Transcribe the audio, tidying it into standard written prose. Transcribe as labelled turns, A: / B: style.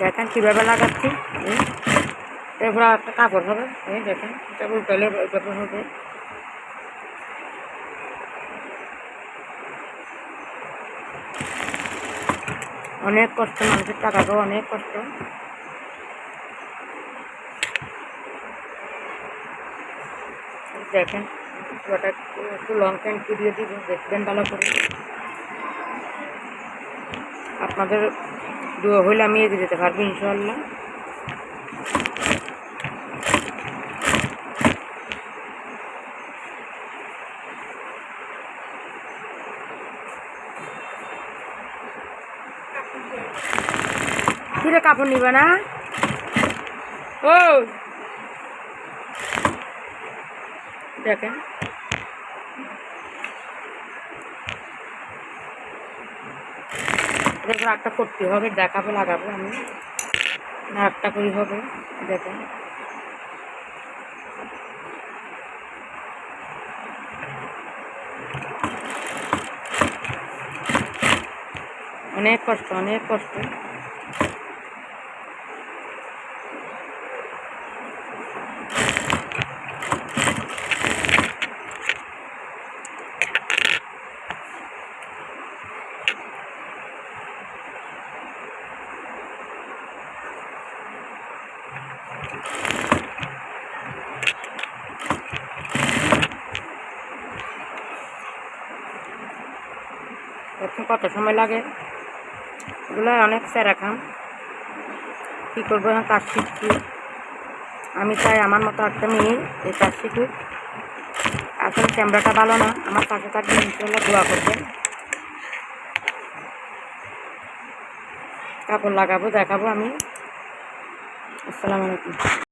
A: দেখেন কীভাবে লাগাচ্ছি। এরপর একটা কাপড় হবে, এই দেখেন এটা উল্টালে এইভাবে হবে। অনেক কষ্ট, মানুষের টাকাটাও অনেক কষ্ট। দেখেন ওটা একটু লং টাইম দিয়ে দিব, দেখবেন ভালো করে। আপনাদের দোয়া হইলে আমি এগিয়ে যেতে পারবো ইনশাআল্লাহ। কিরে কাপড় নিবে না? ও দেখেন এরপর একটা করতে হবে, দেখাবো, লাগাবো আমি। না একটা করে হবে, দেখেন অনেক কষ্ট, অনেক কষ্ট। দেখুন কত সময় লাগে, এগুলো অনেক স্যারা খাম। কী করবো এখন, কাজ শিখছি। আমি চাই আমার মতো একটা মেয়ে এই কাজ শিখুক। আসলে ক্যামেরাটা ভালো না, আমার পাশে থাকবে ইনশাআল্লাহ, দোয়া করবেন। কাপড় লাগাবো, দেখাবো আমি। আসসালামু আলাইকুম।